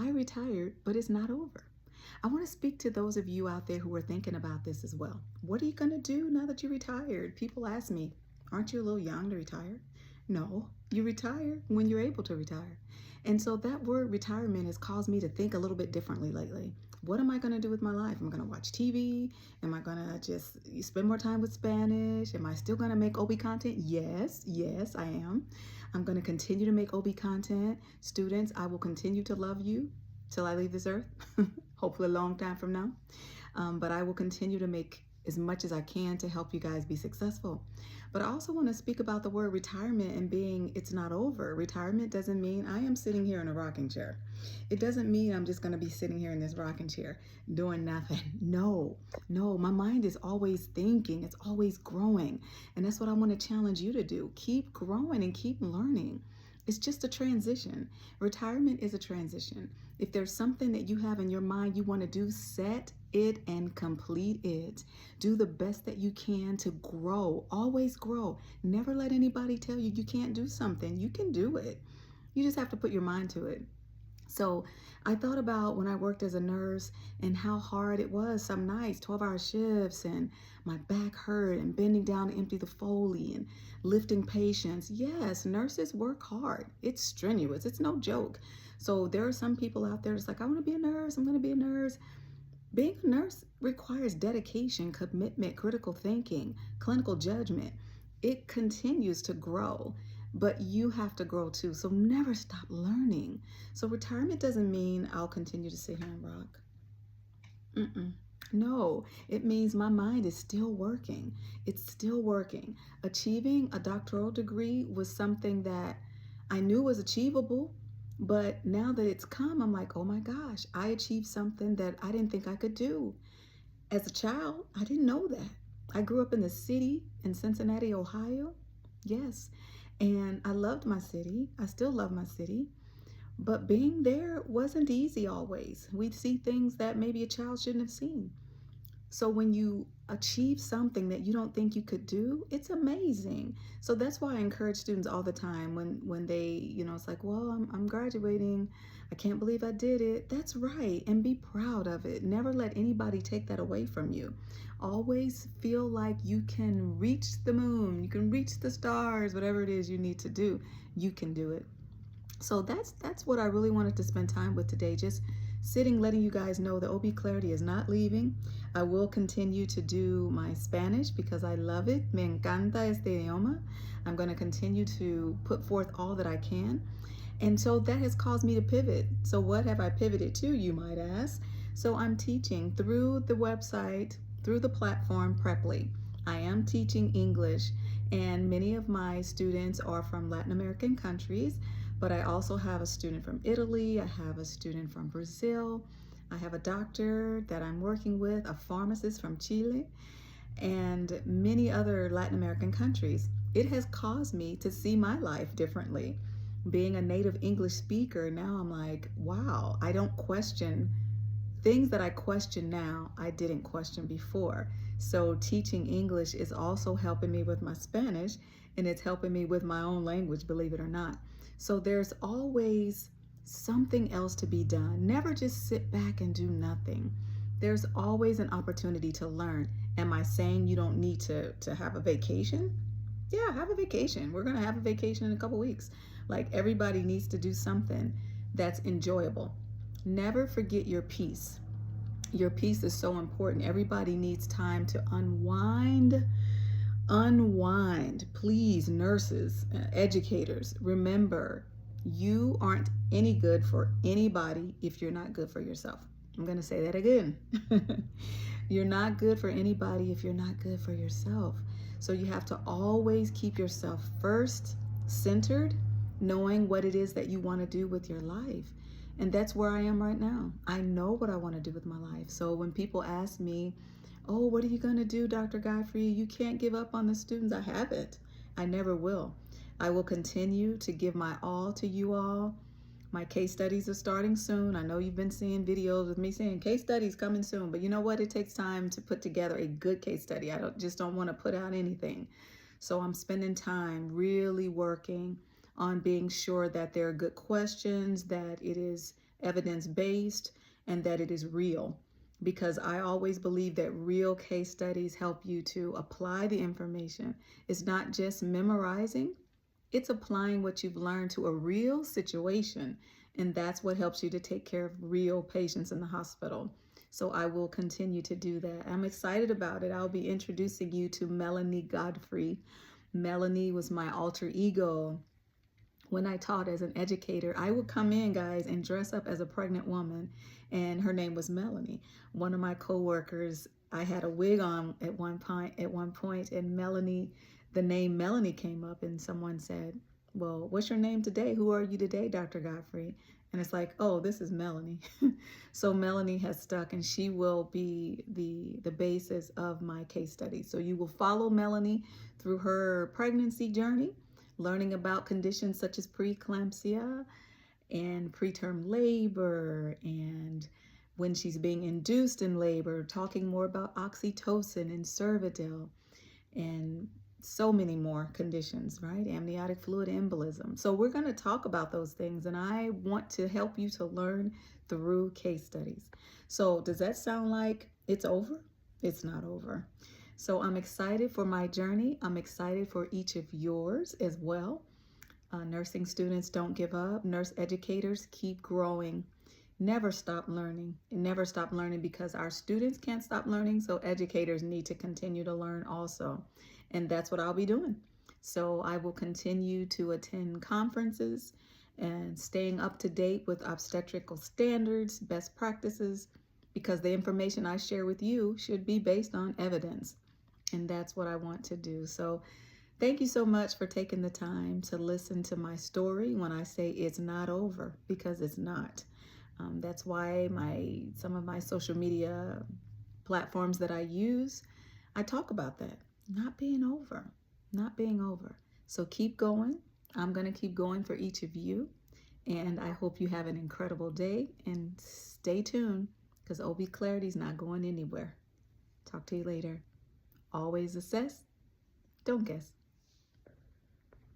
I retired, but it's not over. I want to speak to those of you out there who are thinking about this as well. What are you going to do now that you're retired? People ask me, aren't you a little young to retire? No, you retire when you're able to retire. And so that word retirement has caused me to think a little bit differently lately. What am I going to do with my life? Am I going to watch TV? Am I going to just spend more time with Spanish? Am I still going to make OB content? Yes, I am. I'm going to continue to make OB content. Students, I will continue to love you till I leave this earth, hopefully a long time from now. But I will continue to make as much as I can to help you guys be successful. But I also want to speak about the word retirement and being it's not over. Retirement doesn't mean I am sitting here in a rocking chair. It doesn't mean I'm just going to be sitting here in this rocking chair doing nothing. No, my mind is always thinking. It's always growing. And that's what I want to challenge you to do. Keep growing and keep learning. It's just a transition. Retirement is a transition. If there's something that you have in your mind you want to do, set it and complete it. Do the best that you can to grow. Always grow. Never let anybody tell you you can't do something. You can do it. You just have to put your mind to it. So I thought about when I worked as a nurse and how hard it was some nights, 12-hour shifts, and my back hurt and bending down to empty the Foley and lifting patients. Yes, nurses work hard. It's strenuous. It's no joke. So there are some people out there that's like, I want to be a nurse. I'm going to be a nurse. Being a nurse requires dedication, commitment, critical thinking, clinical judgment. It continues to grow, but you have to grow too. So never stop learning. So retirement doesn't mean I'll continue to sit here and rock. No, it means my mind is still working. It's still working. Achieving a doctoral degree was something that I knew was achievable. But now that it's come, I'm like, oh my gosh, I achieved something that I didn't think I could do. As a child, I didn't know that. I grew up in the city in Cincinnati, Ohio. Yes. And I loved my city. I still love my city. But being there wasn't easy always. We'd see things that maybe a child shouldn't have seen. So when you achieve something that you don't think you could do, it's amazing. So that's why I encourage students all the time when they, it's like, well, I'm graduating. I can't believe I did it. That's right. And be proud of it. Never let anybody take that away from you. Always feel like you can reach the moon. You can reach the stars, whatever it is you need to do, you can do it. So that's what I really wanted to spend time with today. Just sitting, letting you guys know that OB Clarity is not leaving. I will continue to do my Spanish because I love it. Me encanta este idioma. I'm going to continue to put forth all that I can. And so that has caused me to pivot. So what have I pivoted to, you might ask? So I'm teaching through the website, through the platform Preply. I am teaching English, and many of my students are from Latin American countries. But I also have a student from Italy, I have a student from Brazil, I have a doctor that I'm working with, a pharmacist from Chile, and many other Latin American countries. It has caused me to see my life differently. Being a native English speaker, now I'm like, wow, I don't question things that I question now, I didn't question before. So teaching English is also helping me with my Spanish, and it's helping me with my own language, believe it or not. So there's always something else to be done. Never just sit back and do nothing. There's always an opportunity to learn. Am I saying you don't need to have a vacation? Yeah, have a vacation. We're going to have a vacation in a couple weeks. Like, everybody needs to do something that's enjoyable. Never forget your peace. Your peace is so important. Everybody needs time to unwind. Unwind. Please, nurses, educators, remember, you aren't any good for anybody if you're not good for yourself. I'm going to say that again. You're not good for anybody if you're not good for yourself. So you have to always keep yourself first, centered, knowing what it is that you want to do with your life. And that's where I am right now. I know what I want to do with my life. So when people ask me, oh, what are you going to do, Dr. Godfrey? You can't give up on the students. I haven't. I never will. I will continue to give my all to you all. My case studies are starting soon. I know you've been seeing videos with me saying case studies coming soon, but you know what? It takes time to put together a good case study. I don't want to put out anything. So I'm spending time really working on being sure that there are good questions, that it is evidence-based, and that it is real. Because I always believe that real case studies help you to apply the information. It's not just memorizing, it's applying what you've learned to a real situation. And that's what helps you to take care of real patients in the hospital. So I will continue to do that. I'm excited about it. I'll be introducing you to Melanie Godfrey. Melanie was my alter ego when I taught as an educator. I would come in, guys, and dress up as a pregnant woman, and her name was Melanie. One of my coworkers, I had a wig on at one point, and Melanie, the name Melanie came up, and someone said, "Well, what's your name today? Who are you today, Dr. Godfrey?" And it's like, "Oh, this is Melanie." So Melanie has stuck, and she will be the basis of my case study. So you will follow Melanie through her pregnancy journey, learning about conditions such as preeclampsia and preterm labor, and when she's being induced in labor, talking more about oxytocin and Cervidil, and so many more conditions, right? Amniotic fluid embolism. So we're going to talk about those things, and I want to help you to learn through case studies. So does that sound like it's over? It's not over. So I'm excited for my journey. I'm excited for each of yours as well. Nursing students, don't give up. Nurse educators, keep growing. Never stop learning. Never stop learning, because our students can't stop learning, so educators need to continue to learn also. And that's what I'll be doing. So I will continue to attend conferences and staying up to date with obstetrical standards, best practices, because the information I share with you should be based on evidence. And that's what I want to do. So thank you so much for taking the time to listen to my story when I say it's not over, because it's not. That's why some of my social media platforms that I use, I talk about that. Not being over, not being over. So keep going. I'm going to keep going for each of you. And I hope you have an incredible day, and stay tuned, because OB Clarity is not going anywhere. Talk to you later. Always assess, don't guess.